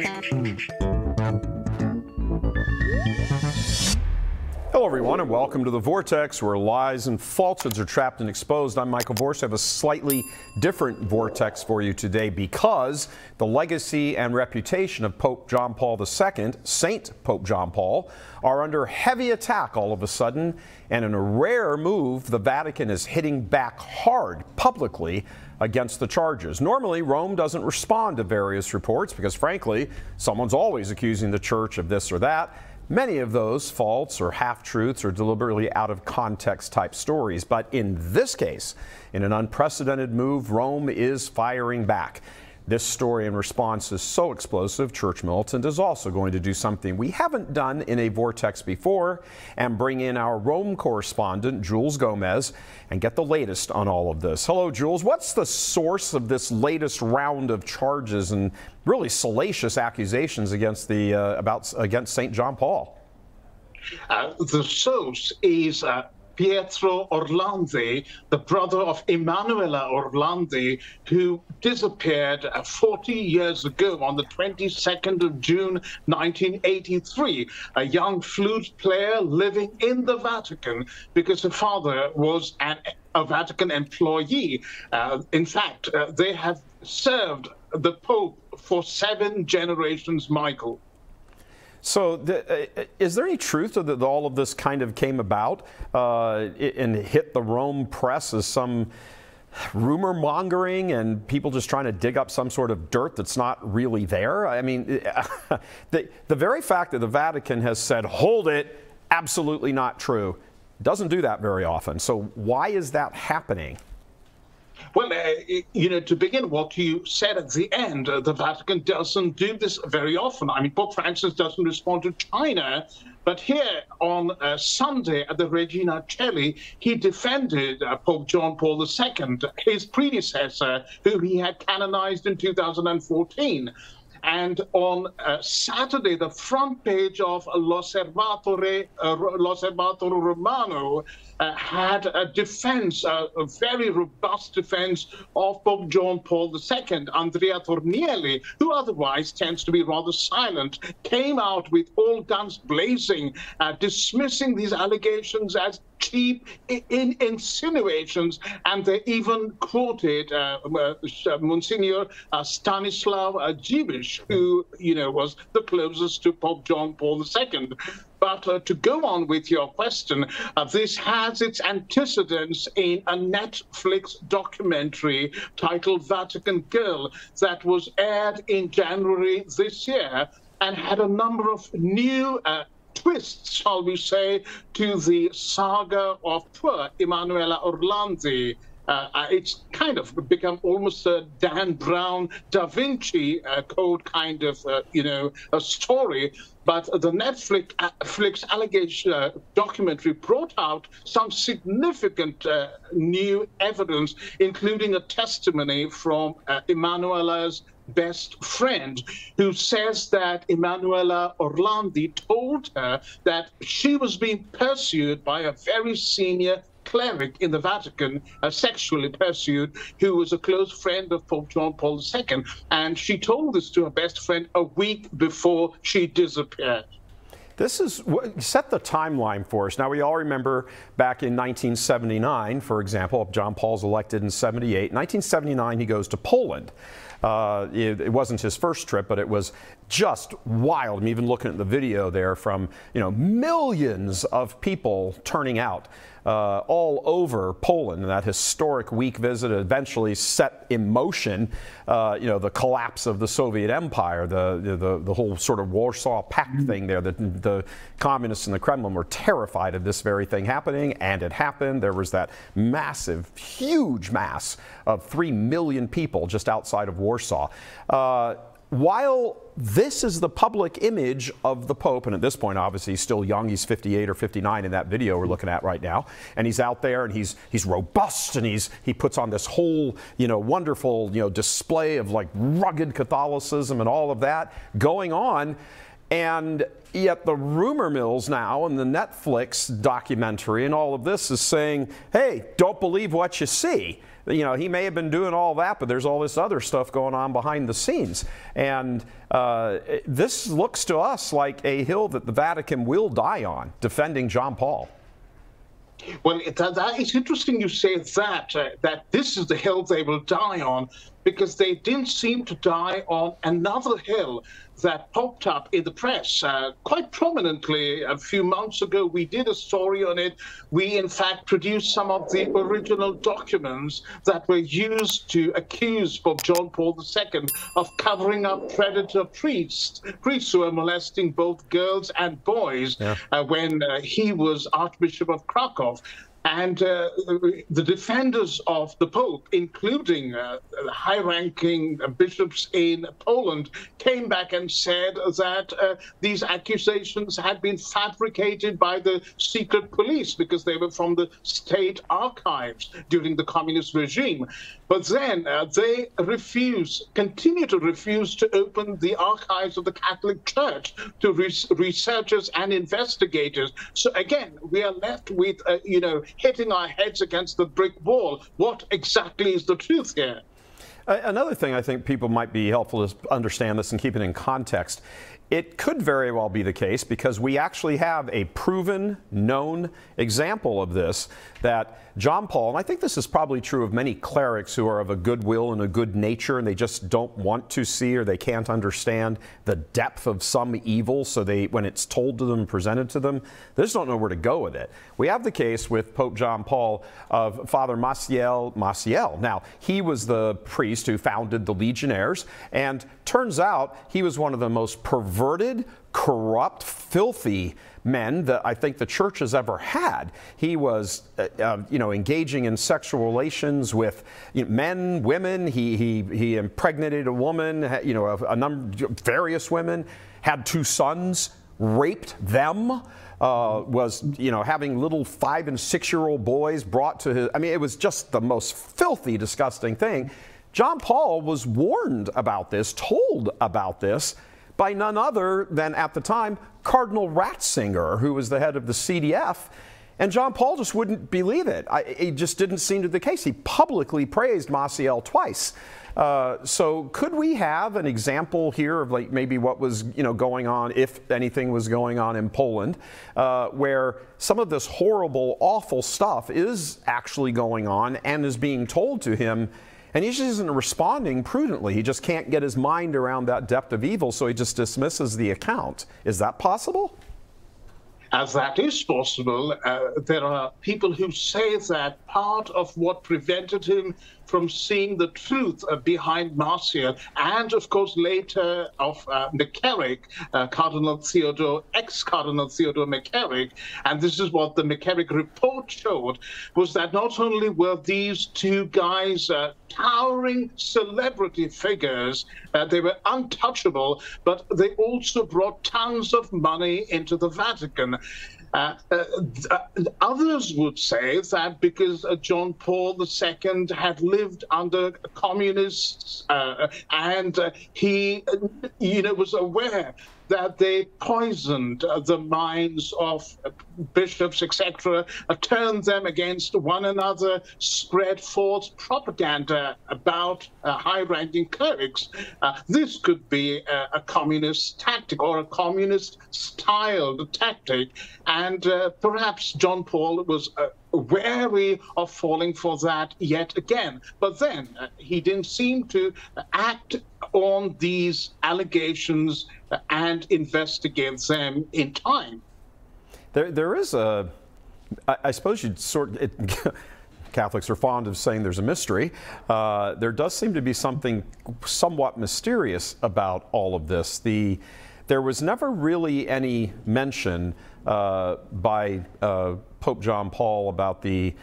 Hello, everyone, and welcome to the Vortex, where lies and falsehoods are trapped and exposed. I'm Michael Voris. I have a slightly different Vortex for you today because the legacy and reputation of Pope John Paul II, Saint Pope John Paul, are under heavy attack all of a sudden, and in a rare move, the Vatican is hitting back hard publicly against the charges. Normally, Rome doesn't respond to various reports because, frankly, someone's always accusing the church of this or that. Many of those false or half-truths or deliberately out-of-context type stories. But in this case, in an unprecedented move, Rome is firing back. This story in response is so explosive, Church Militant is also going to do something we haven't done in a Vortex before and bring in our Rome correspondent, Jules Gomez, and get the latest on all of this. Hello, Jules. What's the source of this latest round of charges and really salacious accusations against against St. John Paul? The source is Pietro Orlandi, the brother of Emanuela Orlandi, who disappeared 40 years ago on the 22nd of June, 1983, a young flute player living in the Vatican because her father was a Vatican employee. In fact, they have served the Pope for 7 generations, Michael. So is there any truth that all of this kind of came about and hit the Rome press as some rumor mongering and people just trying to dig up some sort of dirt that's not really there? I mean, the very fact that the Vatican has said, hold it, absolutely not true, doesn't do that very often. So why is that happening? Well, to begin what you said at the end, the Vatican doesn't do this very often. I mean, Pope Francis doesn't respond to China, but here on Sunday at the Regina Coeli, he defended Pope John Paul II, his predecessor, who he had canonized in 2014. And on Saturday, the front page of L'Osservatore Romano had a defense, a very robust defense of Pope John Paul II. Andrea Tornielli, who otherwise tends to be rather silent, came out with all guns blazing, dismissing these allegations as cheap insinuations, and they even quoted Monsignor Stanislav Dziwisz, who, was the closest to Pope John Paul II. But to go on with your question, this has its antecedents in a Netflix documentary titled Vatican Girl that was aired in January this year and had a number of new twists, shall we say, to the saga of poor Emanuela Orlandi. It's kind of become almost a Dan Brown, Da Vinci Code kind of, a story. But the Netflix allegation documentary brought out some significant new evidence, including a testimony from Emanuela's best friend, who says that Emanuela Orlandi told her that she was being pursued by a very senior cleric in the Vatican, sexually pursued, who was a close friend of Pope John Paul II. And she told this to her best friend a week before she disappeared. This is set the timeline for us. Now, we all remember back in 1979, for example, John Paul's elected in 78. 1979, he goes to Poland. It wasn't his first trip, but it was just wild. I'm even looking at the video there from, millions of people turning out all over Poland. And that historic week visit eventually set in motion, the collapse of the Soviet Empire, the whole sort of Warsaw Pact thing there. The communists in the Kremlin were terrified of this very thing happening, and it happened. There was that massive, huge mass of 3 million people just outside of Warsaw. While this is the public image of the Pope, and at this point, obviously, he's still young. He's 58 or 59 in that video we're looking at right now. And he's out there, and he's robust, and he puts on this whole, wonderful, display of like rugged Catholicism and all of that going on. And yet the rumor mills now and the Netflix documentary and all of this is saying, hey, don't believe what you see. he may have been doing all that, but there's all this other stuff going on behind the scenes. And this looks to us like a hill that the Vatican will die on, defending John Paul. Well, that is interesting you say that this is the hill they will die on, because they didn't seem to die on another hill that popped up in the press quite prominently a few months ago. We did a story on it. We, in fact, produced some of the original documents that were used to accuse Pope John Paul II of covering up predator priests who were molesting both girls and boys when he was Archbishop of Krakow. And the defenders of the Pope, including high-ranking bishops in Poland, came back and said that these accusations had been fabricated by the secret police because they were from the state archives during the communist regime. But then they continue to refuse to open the archives of the Catholic Church to researchers and investigators. So again, we are left with, hitting our heads against the brick wall. What exactly is the truth here? Another thing I think people might be helpful to understand this and keep it in context. It could very well be the case, because we actually have a proven, known example of this, that John Paul, and I think this is probably true of many clerics who are of a good will and a good nature, and they just don't want to see or they can't understand the depth of some evil, so when it's told to them, presented to them, they just don't know where to go with it. We have the case with Pope John Paul of Father Maciel. Now, he was the priest who founded the Legionnaires, and turns out he was one of the most perverted, corrupt, filthy men that I think the church has ever had. He was, engaging in sexual relations with men, women. He impregnated a woman, various women, had 2 sons, raped them. Was having little 5- and 6-year-old boys brought to his. I mean, it was just the most filthy, disgusting thing. John Paul was warned about this, told about this, by none other than, at the time, Cardinal Ratzinger, who was the head of the CDF. And John Paul just wouldn't believe it. It just didn't seem to be the case. He publicly praised Maciel twice. So could we have an example here of maybe what was going on, if anything was going on in Poland, where some of this horrible, awful stuff is actually going on and is being told to him, and he just isn't responding prudently. He just can't get his mind around that depth of evil, so he just dismisses the account. Is that possible? As that is possible, there are people who say that part of what prevented him from seeing the truth behind Maciel, and of course later of McCarrick, ex-Cardinal Theodore McCarrick, and this is what the McCarrick report showed, was that not only were these 2 guys towering celebrity figures, they were untouchable, but they also brought tons of money into the Vatican. Others would say that because John Paul II had lived under communists and he, was aware that they poisoned the minds of bishops, etc., turned them against one another, spread false propaganda about high-ranking clerics. This could be a communist tactic or a communist-styled tactic, and perhaps John Paul was wary of falling for that yet again. But then he didn't seem to act on these allegations and investigate them in time. There is a, I suppose you'd Catholics are fond of saying there's a mystery. There does seem to be something somewhat mysterious about all of this. There was never really any mention by Pope John Paul about the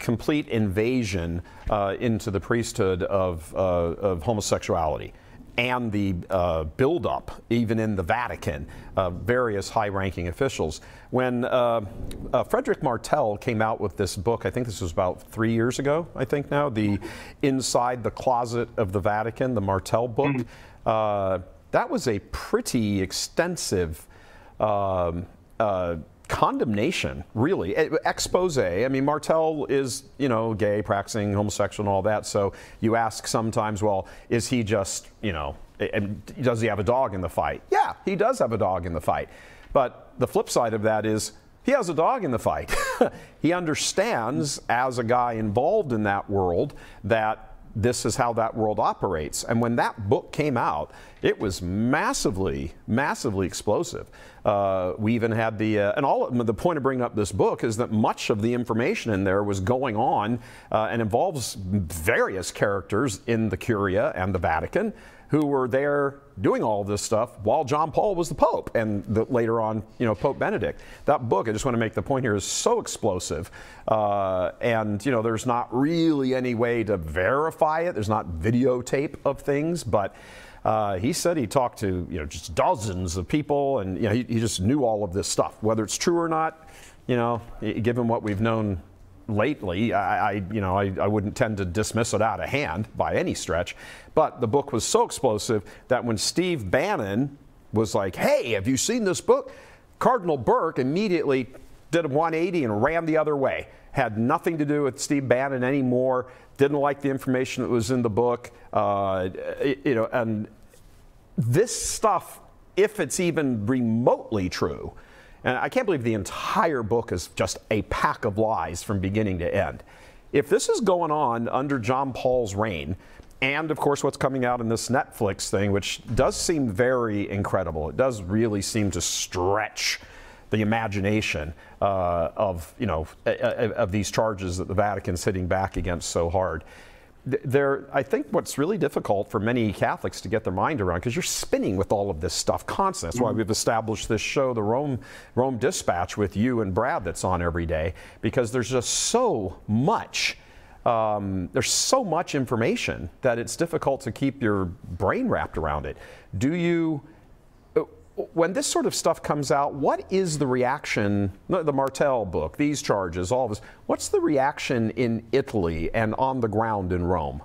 complete invasion into the priesthood of homosexuality and the buildup, even in the Vatican, various high-ranking officials. When Frederick Martel came out with this book, I think this was about 3 years ago, I think now, the Inside the Closet of the Vatican, the Martel book, that was a pretty extensive condemnation, really, expose. I mean, Martel is, you know, gay, practicing homosexual and all that. So you ask sometimes, well, is he just, you know, and does he have a dog in the fight? Yeah, he does have a dog in the fight. But the flip side of that is he has a dog in the fight. He understands, as a guy involved in that world, that this is how that world operates. And when that book came out, it was massively, massively explosive. We even had the point of bringing up this book is that much of the information in there was going on and involves various characters in the Curia and the Vatican who were there doing all this stuff while John Paul was the Pope, and later on, you know, Pope Benedict. That book, I just want to make the point here, is so explosive, and you know, there's not really any way to verify it. There's not videotape of things, but he said he talked to, you know, just dozens of people, and you know, he just knew all of this stuff. Whether it's true or not, you know, given what we've known lately, I wouldn't tend to dismiss it out of hand by any stretch. But the book was so explosive that when Steve Bannon was like, hey, have you seen this book? Cardinal Burke immediately did a 180 and ran the other way. Had nothing to do with Steve Bannon anymore. Didn't like the information that was in the book. You know, and this stuff, if it's even remotely true, and I can't believe the entire book is just a pack of lies from beginning to end. If this is going on under John Paul's reign, and of course what's coming out in this Netflix thing, which does seem very incredible, it does really seem to stretch the imagination of, you know, of these charges that the Vatican's hitting back against so hard. I think what's really difficult for many Catholics to get their mind around, because you're spinning with all of this stuff constantly. That's why we've established this show, the Rome Dispatch, with you and Brad, that's on every day, because there's just so much. There's so much information that it's difficult to keep your brain wrapped around it. When this sort of stuff comes out, what is the reaction, the Martel book, these charges, all of this, what's the reaction in Italy and on the ground in Rome?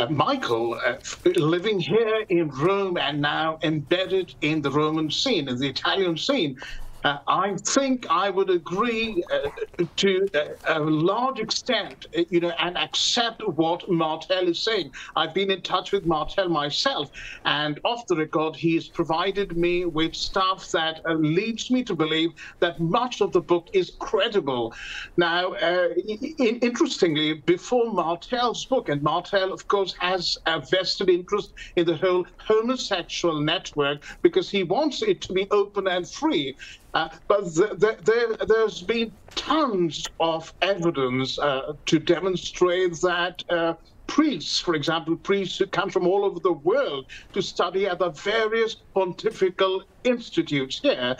Michael, living here in Rome and now embedded in the Roman scene, in the Italian scene, I think I would agree to a large extent, you know, and accept what Martel is saying. I've been in touch with Martel myself, and off the record, he's provided me with stuff that leads me to believe that much of the book is credible. Now, interestingly, before Martel's book, and Martel, of course, has a vested interest in the whole homosexual network because he wants it to be open and free. But there's been tons of evidence to demonstrate that priests, for example, priests who come from all over the world to study at the various pontifical institutes here,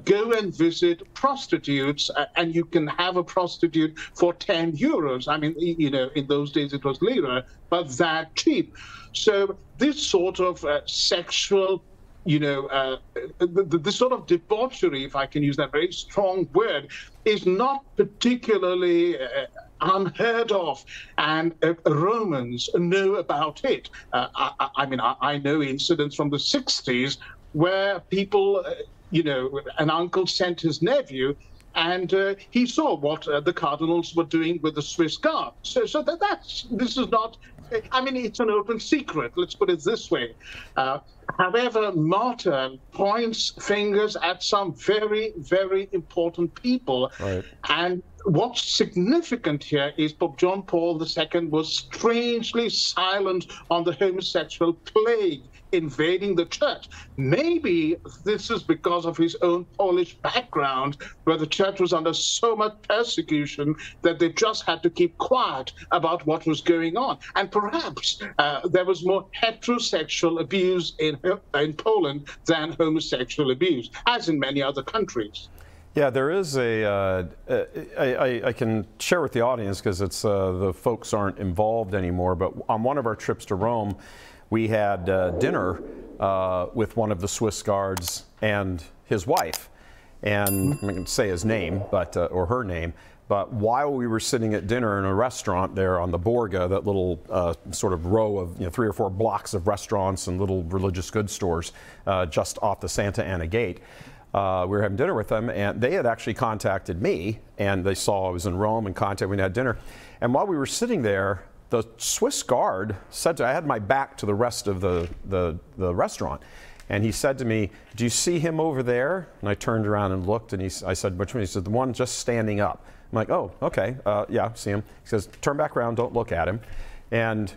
go and visit prostitutes, and you can have a prostitute for 10 euros. I mean, you know, in those days it was lira, but that cheap. So this sort of sexual, you know, this sort of debauchery, if I can use that very strong word, is not particularly unheard of, and Romans know about it. I mean, I know incidents from the 60s where people, you know, an uncle sent his nephew, and he saw what the cardinals were doing with the Swiss Guard. So this is not, I mean, it's an open secret, let's put it this way. However, Martin points fingers at some very, very important people. Right. And what's significant here is Pope John Paul II was strangely silent on the homosexual plague invading the church. Maybe this is because of his own Polish background, where the church was under so much persecution that they just had to keep quiet about what was going on. And perhaps there was more heterosexual abuse in Poland than homosexual abuse, as in many other countries. Yeah, there is I can share with the audience because it's the folks aren't involved anymore, but on one of our trips to Rome, we had dinner with one of the Swiss guards and his wife, and I'm going to say his name, but or her name. But while we were sitting at dinner in a restaurant there on the Borga, that little sort of row of 3 or 4 blocks of restaurants and little religious goods stores just off the Santa Ana Gate, We were having dinner with them, and they had actually contacted me, and they saw I was in Rome and contacted me and had dinner. And while we were sitting there, the Swiss guard said to, I had my back to the rest of the restaurant, and he said to me, "Do you see him over there?" And I turned around and looked, and I said, "Which one?" He said, "The one just standing up." I'm like, "Oh, okay, yeah, see him." He says, "Turn back around, don't look at him." And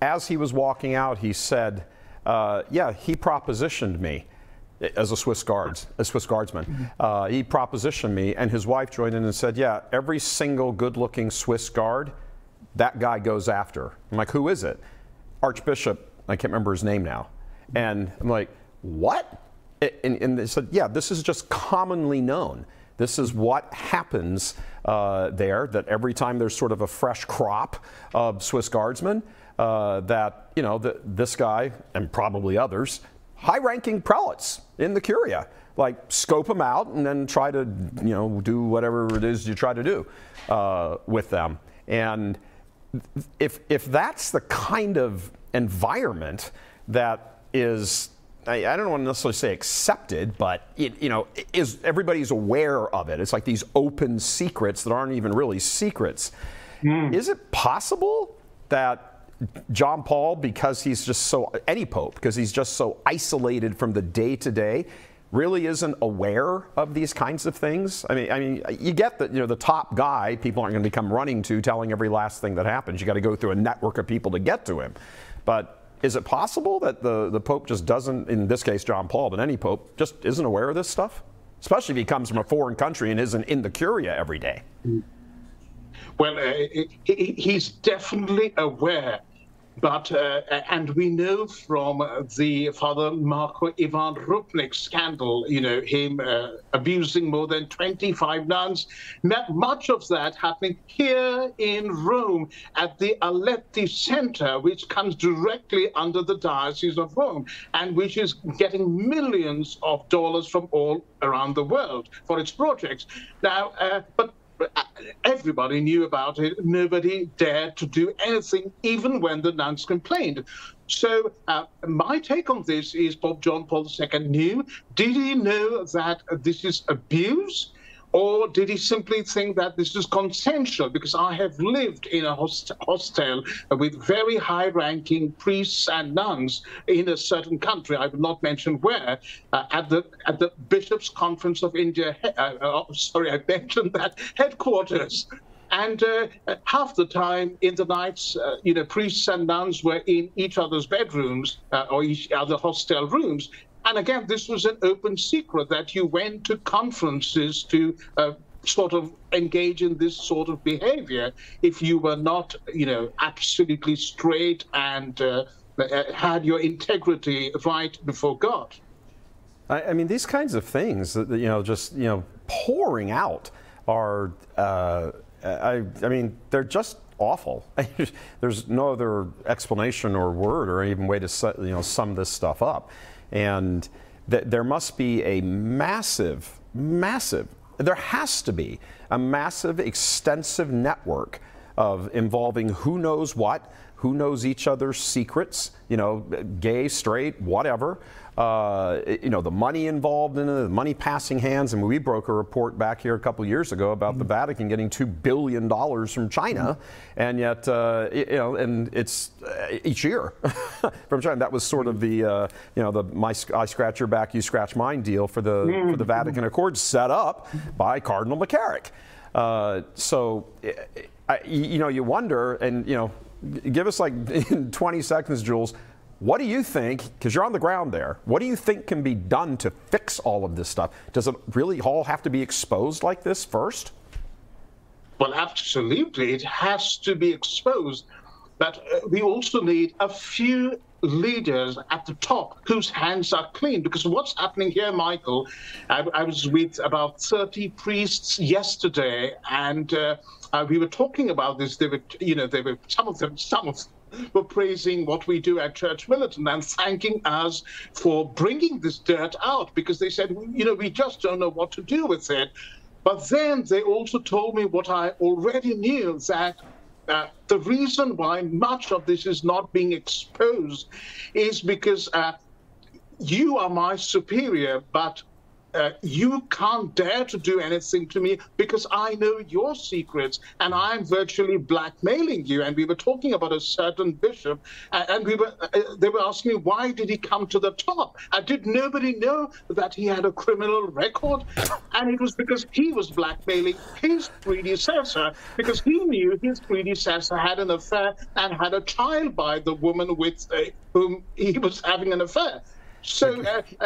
as he was walking out, he said, "Yeah, he propositioned me." As a Swiss guardsman. He propositioned me, and his wife joined in and said, "Yeah, every single good-looking Swiss guard, that guy goes after." I'm like, "Who is it?" "Archbishop," I can't remember his name now. And I'm like, "What?" And they said, "Yeah, this is just commonly known. This is what happens there, that every time there's sort of a fresh crop of Swiss guardsmen, that, you know, this guy, and probably others, high-ranking prelates in the Curia, like scope them out and then try to, you know, do whatever it is you try to do with them." And if that's the kind of environment that is, I don't want to necessarily say accepted, but it, you know, is everybody's aware of it. It's like these open secrets that aren't even really secrets. Is it possible that John Paul, because he's just so, any pope, because he's just so isolated from the day-to-day, really isn't aware of these kinds of things? I mean, you get that, you know, the top guy, people aren't going to come running to, telling every last thing that happens. You got to go through a network of people to get to him. But is it possible that the pope just doesn't, in this case John Paul, but any pope, just isn't aware of this stuff? Especially if he comes from a foreign country and isn't in the Curia every day. Well, he's definitely aware. But, and we know from the Father Marco Ivan Rupnik scandal, you know, him abusing more than 25 nuns, much of that happening here in Rome at the Aletti Center, which comes directly under the Diocese of Rome, and which is getting millions of dollars from all around the world for its projects. Now, but everybody knew about it. Nobody dared to do anything, even when the nuns complained. So my take on this is Pope John Paul II knew. Did he know that this is abuse? Or did he simply think that this is consensual? Because I have lived in a hostel with very high-ranking priests and nuns in a certain country, I will not mention where, at the Bishops' Conference of India, sorry, I mentioned that, headquarters. And half the time in the nights, you know, priests and nuns were in each other's bedrooms or each other hostel rooms. And again, this was an open secret that you went to conferences to sort of engage in this sort of behavior if you were not, you know, absolutely straight and had your integrity right before God. I mean, these kinds of things, you know, just, you know, pouring out are, I mean, they're just awful. There's no other explanation or word or even way to, you know, sum this stuff up. And there must be a massive, there has to be a massive, extensive network of involving who knows what, who knows each other's secrets, you know, gay, straight, whatever. You know, the money involved in it, the money passing hands. And we broke a report back here a couple years ago about the Vatican getting $2 billion from China, and yet, you know, and it's each year from China. That was sort of the, you know, the I scratch your back, you scratch mine deal for the Vatican Accords set up by Cardinal McCarrick. So, you know, you wonder, and, you know, give us like in 20 seconds, Jules. What do you think, because you're on the ground there, what do you think can be done to fix all of this stuff? Does it really all have to be exposed like this first? Well, absolutely. It has to be exposed. But we also need a few leaders at the top whose hands are clean. Because what's happening here, Michael, I was with about 30 priests yesterday, and we were talking about this. They were, you know, some of them were praising what we do at Church Militant and thanking us for bringing this dirt out, because they said, you know, we just don't know what to do with it. But then they also told me what I already knew, that the reason why much of this is not being exposed is because you are my superior, but you can't dare to do anything to me because I know your secrets and I'm virtually blackmailing you. And we were talking about a certain bishop, and they were asking me, why did he come to the top? Did nobody know that he had a criminal record? And it was because he was blackmailing his predecessor, because he knew his predecessor had an affair and had a child by the woman with whom he was having an affair. So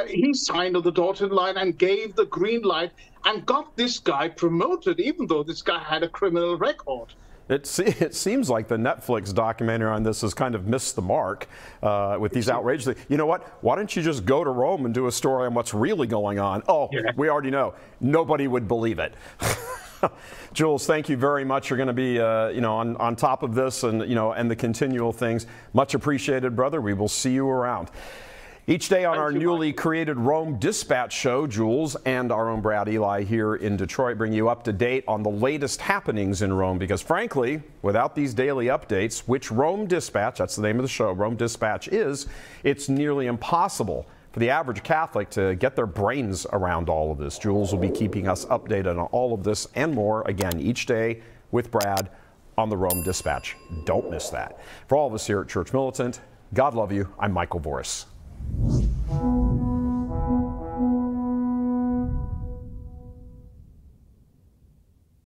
he signed on the dotted line and gave the green light and got this guy promoted, even though this guy had a criminal record. It seems like the Netflix documentary on this has kind of missed the mark with these outrageous things. You know what? Why don't you just go to Rome and do a story on what's really going on? Oh, yeah. We already know. Nobody would believe it. Jules, thank you very much. You're going to be, on top of this and, and the continual things. Much appreciated, brother. We will see you around. Each day on our newly created Rome Dispatch show, Jules and our own Brad Eli here in Detroit bring you up to date on the latest happenings in Rome, because frankly, without these daily updates, which Rome Dispatch, that's the name of the show, Rome Dispatch is, it's nearly impossible for the average Catholic to get their brains around all of this. Jules will be keeping us updated on all of this and more, again, each day with Brad on the Rome Dispatch. Don't miss that. For all of us here at Church Militant, God love you. I'm Michael Voris.